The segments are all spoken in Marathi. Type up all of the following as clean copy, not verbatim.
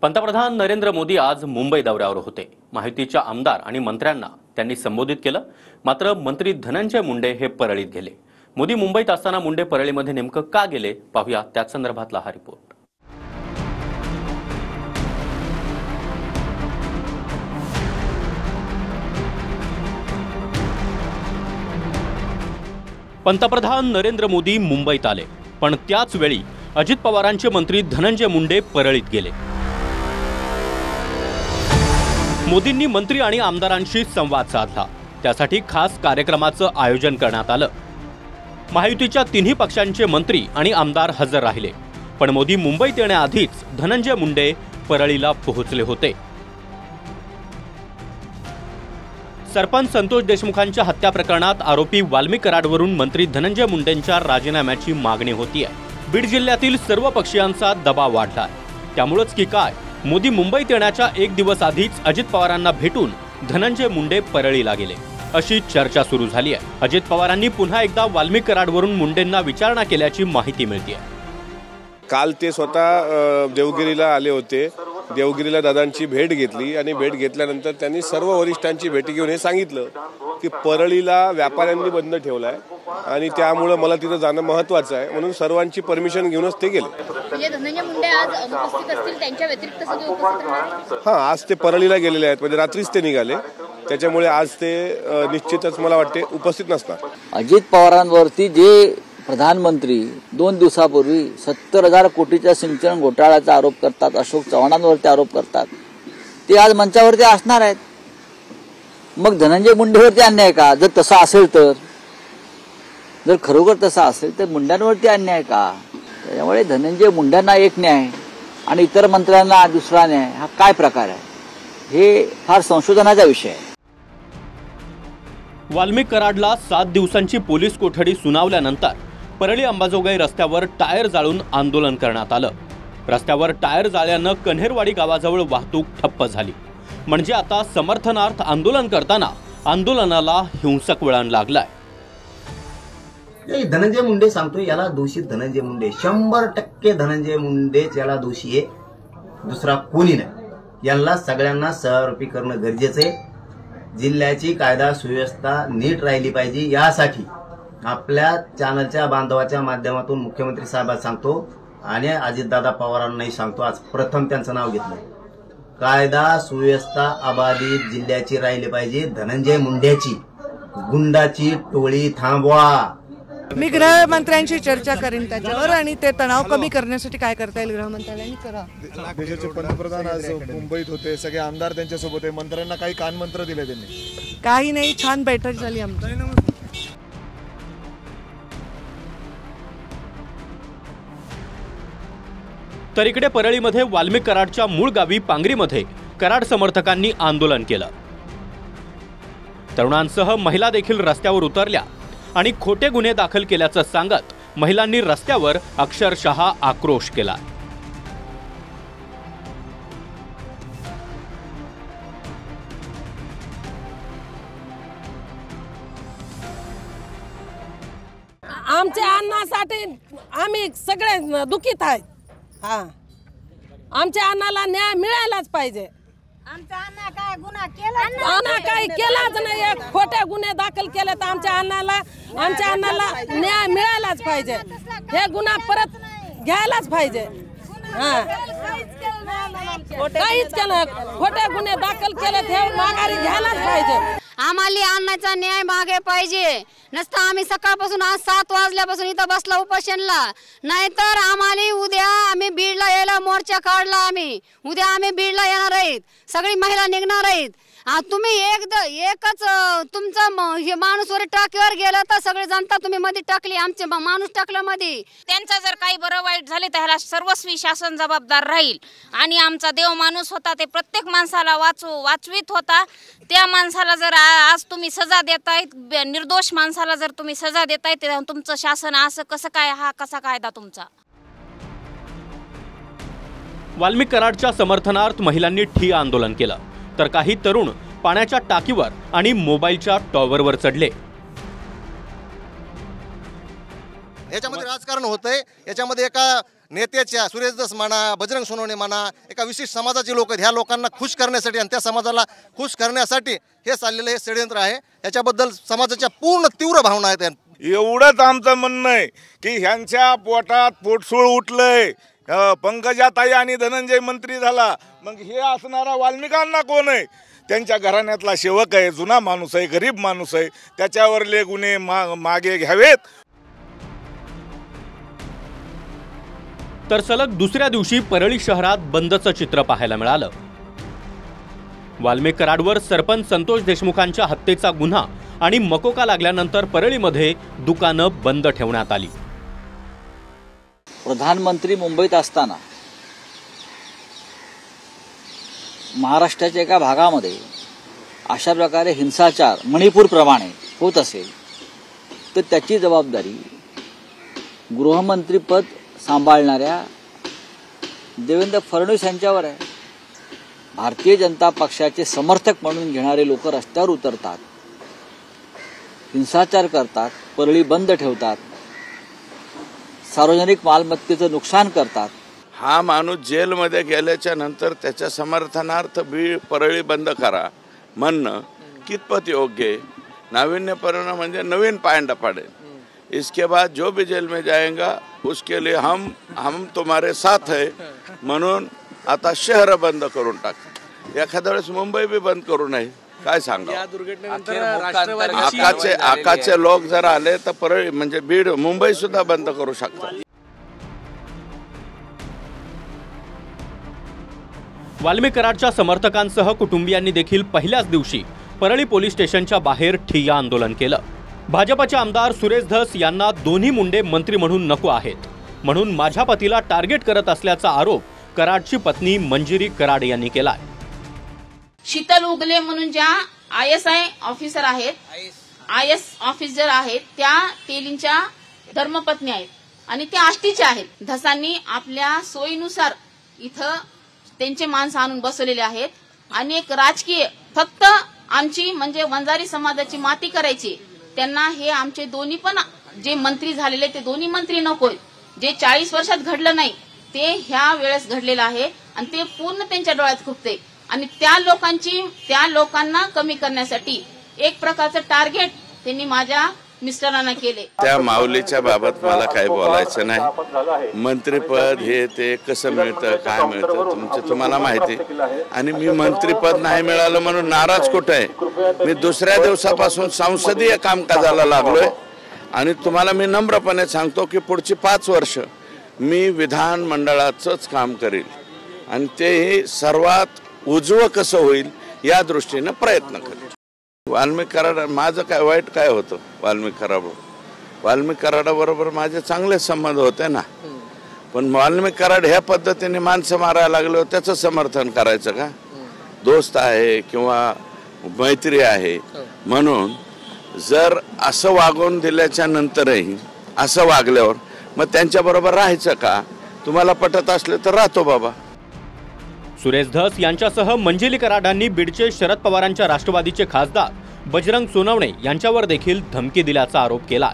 पंतप्रधान नरेंद्र मोदी आज मुंबई दौऱ्यावर होते। माहितीच्या आमदार आणि मंत्र्यांना त्यांनी संबोधित केलं। मात्र मंत्री धनंजय मुंडे हे परळीत गेले। मोदी मुंबईत असताना मुंडे परळीमध्ये नेमकं का गेले पाहूया त्याच संदर्भातला हा रिपोर्ट। पंतप्रधान नरेंद्र मोदी मुंबईत आले, पण त्याच वेळी अजित पवारांचे मंत्री धनंजय मुंडे परळीत गेले। मोदींनी मंत्री आणि आमदारांशी संवाद साधला। त्यासाठी खास कार्यक्रमाचं आयोजन करण्यात आलं। महायुतीच्या तिन्ही पक्षांचे मंत्री आणि आमदार हजर राहिले, पण मोदी मुंबईत येण्याआधीच धनंजय मुंडे परळीला पोहोचले होते। सरपंच संतोष देशमुखांच्या हत्या प्रकरणात आरोपी वाल्मिक कराडवरून मंत्री धनंजय मुंडेंच्या राजीनाम्याची मागणी होतीये। बीड जिल्ह्यातील सर्व पक्षीयांचा दबाव वाढलाय। त्यामुळेच की काय मोदी मुंबईत येण्याच्या एक दिवस आधीच अजित पवारांना भेटून धनंजय मुंडे परळीला गेले, अशी चर्चा सुरू झाली आहे। अजित पवारांनी पुन्हा एकदा वाल्मिक कराडवरून मुंडेंना विचारणा केल्याची माहिती मिळते। काल ते स्वतः देवगिरीला आले होते। देवगिरीला दादांची भेट घेतली आणि भेट घेतल्यानंतर त्यांनी सर्व वरिष्ठांची भेट घेऊन हे सांगितलं की परळीला व्यापाऱ्यांनी बंद ठेवलाय आणि त्यामुळे मला तिथं जाणं महत्त्वाचं आहे, म्हणून सर्वांची परमिशन घेऊनच ते गेले। म्हणजे धनंजय मुंडे आज उपस्थित असतील, त्यांच्या व्यतिरिक्त सगळे उपस्थित राहणार? हां, आज ते परळीला गेलेले आहेत, म्हणजे रात्रीच ते निघाले। त्याच्यामुळे आज ते निश्चितच मला वाटते उपस्थित नसणार। अजित पवारांवरती जे प्रधानमंत्री 2 दिवसापूर्वी 70,000 कोटीच्या सिंचन घोटाळ्याचा आरोप करतात, अशोक चव्हाणांवरती आरोप करतात, ते आज मंचावरती असणार आहेत। मग धनंजय मुंडेवरती अन्याय का? जर तसं असेल तर, जर खरोखर तसं असेल तर मुंड्यांवरती अन्याय का? त्यामुळे धनंजय मुंड्यांना एक न्याय आणि इतर मंत्र्यांना दुसरा न्याय, हा काय प्रकार आहे? हे फार संशोधनाचा विषय आहे। वाल्मिक कराडला 7 दिवसांची पोलीस कोठडी सुनावल्यानंतर परळी अंबाजोगाई रस्त्यावर टायर जाळून आंदोलन करण्यात आलं। रस्त्यावर टायर जाळल्यानं कन्हेरवाडी गावाजवळ वाहतूक ठप्प झाली। म्हणजे आता समर्थनार्थ आंदोलन करताना आंदोलनाला हिंसक वळण लागलाय। धनंजय मुंडे सांगतोय याला दोषी धनंजय मुंडे, 100% धनंजय मुंडेच याला दोषी आहे, दुसरा कोणी नाही। यांना सगळ्यांना सहआरोपी करणं गरजेचं आहे। जिल्ह्याची कायदा सुव्यवस्था नीट राहिली पाहिजे, यासाठी आपल्या चॅनलच्या बांधवाच्या माध्यमातून मुख्यमंत्री साहेबांना सांगतो आणि अजितदादा पवारांनाही सांगतो, आज प्रथम त्यांचं नाव घेतलं। कायदा सुव्यवस्था अबाधित जिल्ह्याची राहिली पाहिजे। धनंजय मुंडेची गुंडाची टोळी थांबवा। मी गृहमंत्र्यांशी चर्चा करीन त्याच्यावर आणि ते तणाव कमी करण्यासाठी काय करता येईल गृहमंत्र्यांनी करा। देशाचे पंतप्रधान आज मुंबईत होते, सगळे आमदार त्यांच्यासोबत आहे, मंत्र्यांना काही कानमंत्र दिले त्यांनी? काही नाही, छान बैठक झाली आमची। तर इकडे परळीमध्ये वाल्मिक कराडच्या मूळ गावी पांगरीमध्ये कराड समर्थकांनी आंदोलन केलं। तरुणांसह महिला देखील रस्त्यावर उतरल्या आणि खोटे गुन्हे दाखल केल्याचं सांगत महिलांनी रस्त्यावर अक्षरशः आक्रोश केला। आमच्या अन्नासाठी आम्ही सगळे दुखीत आहे। हा, आमच्या अन्नाला न्याय मिळायलाच पाहिजे। आमचा अण्णा काय गुन्हा केला? अन्ना काही केलाच नाही, खोटे गुन्हे दाखल केले तर आमच्या अन्नाला न्याय मिळायलाच पाहिजे। हे गुन्हा परत घ्यायलाच पाहिजे। काहीच केलं, खोटे गुन्हे दाखल केले हे माघारी घ्यायलाच पाहिजे। आम्हाला अन्नाचा न्याय मागे पाहिजे। नसता आम्ही सकाळपासून आज 7 वाजल्यापासून इथं बसला उपोषणला, नाहीतर आम्हाला उद्या आम्ही बीडला यायला मोर्चा काढला। आम्ही उद्या आम्ही बीडला येणार आहेत, सगळी महिला निघणार आहेत। तुम्ही एकच तुमचं हे माणूस वर टाकीवर गेलं तर सगळे जनता तुम्ही मध्ये टाकली, आमचे माणूस टाकलं मध्ये। त्यांचा जर काही बरं वाईट झाले तर ह्याला सर्वस्वी शासन जबाबदार राहील। आणि आमचा देव माणूस होता, ते प्रत्येक माणसाला वाचवीत होता। त्या माणसाला जर आज तुम्ही सजा देताय, निर्दोष माणसाला जर तुम्ही सजा देताय, तर तुमचं शासन असं कसं काय? हा कसा कायदा तुमचा? वाल्मिक कराडच्या समर्थनार्थ महिलांनी ठिय्या आंदोलन केलं, तर काही तरुण पाण्याच्या टाकीवर आणि मोबाईलच्या टॉवरवर चढले। याच्यामध्ये राजकारण होतंय, याच्यामध्ये एका नेत्याच्या सुरेश धस म्हणा, बजरंग सोनवणे म्हणा, एका विशिष्ट समाजाचे लोक आहेत, ह्या लोकांना खुश करण्यासाठी आणि त्या समाजाला खुश करण्यासाठी हे चाललेलं हे षडयंत्र आहे. याच्याबद्दल समाजाच्या पूर्ण तीव्र भावना आहेत. एवढंच आमचं म्हणणं आहे की ह्यांच्या पोटात पोटसूळ उठलंय. पंकजाताई आणि धनंजय मंत्री झाला, मग हे असणारा वाल्मिकांना कोण आहे? त्यांच्या घराण्यातला सेवक आहे, जुना माणूस आहे, गरीब माणूस आहे, त्याच्यावरले गुन्हे मागे घ्यावेत. तर सलग दुसऱ्या दिवशी परळी शहरात बंदचं चित्र पाहायला मिळालं. वाल्मिक कराडवर सरपंच संतोष देशमुखांच्या हत्येचा गुन्हा आणि मकोका लागल्यानंतर परळीमध्ये दुकानं बंद ठेवण्यात आली. प्रधानमंत्री मुंबईत असताना महाराष्ट्राच्या एका भागामध्ये अशा प्रकारे हिंसाचार मणिपूरप्रमाणे होत असेल तर त्याची जबाबदारी गृहमंत्रीपद सांभाळणाऱ्या देवेंद्र फडणवीस यांच्यावर आहे. भारतीय जनता पक्षाचे समर्थक म्हणून घेणारे लोक रस्त्यावर उतरतात, हिंसाचार करतात, परळी बंद ठेवतात, सार्वजनिक मालमत्तेचं नुकसान करतात. हा माणूस जेलमध्ये गेल्याच्या नंतर त्याच्या समर्थनार्थ परळी बंद करा म्हणणं कितपत योग्य आहे? नाविन्यपूर्ण म्हणजे नवीन पायंडा पाडेल. इसके बाद जो भी जेल में जाएगा उसके लिए हम तुम्हारे साथ है म्हणून आता शहर बंद करून टाक. एखाद्या वेळेस मुंबई बी बंद करू नये. काय सांगा? आकाचे लोक जर आले तर परळी म्हणजे बीड मुंबई सुद्धा बंद करू शकतात. वाल्मिक कराडच्या समर्थकांसह कुटुंबियांनी देखील पहिल्याच दिवशी परळी पोलीस स्टेशनच्या बाहेर ठिय्या आंदोलन केलं. भाजपचे आमदार सुरेश धस यांना दोन्ही मुंडे मंत्री म्हणून नको आहेत म्हणून माझ्या पतीला टार्गेट करत असल्याचा आरोप कराडची पत्नी मंजिरी कराड यांनी केलाय. शीतल उगले म्हणून ज्या ISI ऑफिसर आहेत, IS ऑफिसर आहेत, त्या तेलींच्या धर्मपत्नी आहेत आणि त्या आष्टीच्या आहेत. धसांनी आपल्या सोयीनुसार इथं त्यांचे माणसं आणून बसवलेले आहेत आणि एक राजकीय फक्त आमची म्हणजे वंजारी समाजाची माती करायची. त्यांना हे आमचे दोन्ही पण जे मंत्री झालेले ते दोन्ही मंत्री नकोय. जे 40 वर्षात घडलं नाही ते ह्या वेळेस घडलेलं आहे आणि ते पूर्ण त्यांच्या डोळ्यात खुपते आणि त्या लोकांना कमी करण्यासाठी एक प्रकारचं टार्गेट त्यांनी माझ्या मिस्टरांना केले. त्या माऊलीच्या बाबत मला काही बोलायचं नाही. मंत्रीपद हे ते कसं मिळतं, काय मिळतं तुम्हाला माहिती. आणि मी मंत्रीपद नाही मिळालं म्हणून नाराज कुठं आहे? मी दुसऱ्या दिवसापासून संसदीय कामकाजाला लागलोय आणि तुम्हाला मी नम्रपणे सांगतो की पुढची 5 वर्ष मी विधानमंडळाचंच काम करेल आणि तेही सर्वात उजवं कसं होईल या दृष्टीने प्रयत्न करेल. वाल्मिक कराड माझं काय वाईट काय होतं? वाल्मिक कराडाबरोबर माझे चांगले संबंध होते ना. पण वाल्मिक कराड ह्या पद्धतीने माणसं मारायला लागलो त्याचं समर्थन करायचं का? दोस्त आहे किंवा मैत्री आहे म्हणून जर असं वागून दिल्याच्या नंतरही असं वागल्यावर मग त्यांच्याबरोबर राहायचं का? तुम्हाला पटत असले तर राहतो बाबा. सुरेश धस यांच्यासह मंजिली कराडांनी बीडचे शरद पवारांच्या राष्ट्रवादीचे खासदार बजरंग सोनवणे यांच्यावर देखील धमकी दिल्याचा आरोप केला.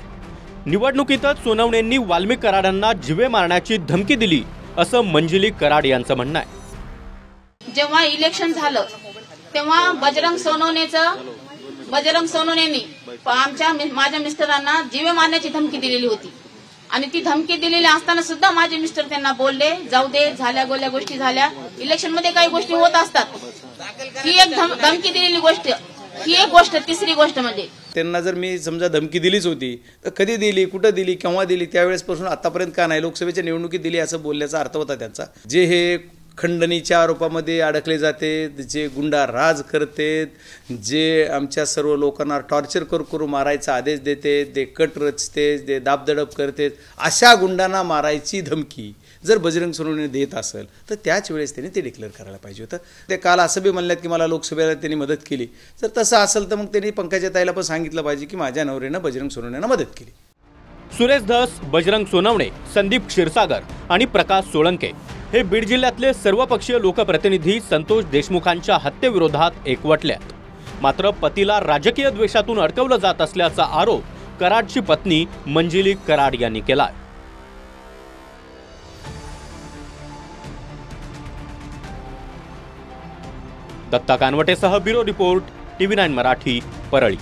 निवडणुकीतच सोनवणेंनी वाल्मिक कराडांना जीवे मारण्याची धमकी दिली असं मंजिली कराड यांचं म्हणणं आहे. जेव्हा इलेक्शन झालं तेव्हा बजरंग सोनवणेंनी माझ्या मिस्टरांना जीवे मारण्याची धमकी दिलेली होती आणि ती धमकी दिलेली असताना सुद्धा माझे मिस्टर त्यांना बोलले जाऊ दे, झाल्या गोल्या गोष्टी झाल्या. इलेक्शन मध्ये काही गोष्टी होत असतात. ही एक धमकी दिलेली गोष्ट, ही एक गोष्ट. तिसरी गोष्ट म्हणजे त्यांना जर मी समजा धमकी दिलीच होती तर कधी दिली, कुठं दिली, केव्हा दिली, त्यावेळेसपासून आतापर्यंत का नाही? लोकसभेच्या निवडणुकीत दिली असं बोलण्याचा अर्थ होता त्यांचा. जे हे खंडणीच्या आरोपामध्ये अडकले जाते, जे गुंडा राज करते, जे आमच्या सर्व लोकांना टॉर्चर करू मारायचा आदेश देते, ते कट रचते, ते दाबदडप करते, अशा गुंडांना मारायची धमकी जर बजरंग सोनवणे देत असेल तर त्याच वेळेस त्यांनी ते डिक्लेअर करायला पाहिजे होतं. ते काल असं बी म्हणल्यात की मला लोकसभेला त्यांनी मदत केली. जर तसं असेल तर मग त्यांनी पंकजाताईला पण सांगितलं पाहिजे की माझ्या नवऱ्यानं बजरंग सोनवणेंना मदत केली. सुरेश धस, बजरंग सोनवणे, संदीप क्षीरसागर आणि प्रकाश सोळंके हे बीड जिल्ह्यातले सर्वपक्षीय लोकप्रतिनिधी संतोष देशमुखांच्या हत्येविरोधात एकवटल्यात. मात्र पतीला राजकीय द्वेषातून अडकवलं जात असल्याचा आरोप कराडची पत्नी मंजिली कराड यांनी केलाय. दत्ता कानवटेसह bureau report TV9 Marathi, Parli.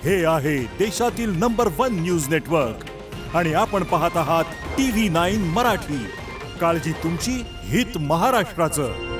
हे आहे देशातील नंबर 1 न्यूज नेटवर्क आणि आपण पाहत आहात TV9 मराठी. काळजी तुमची, हित महाराष्ट्राचं.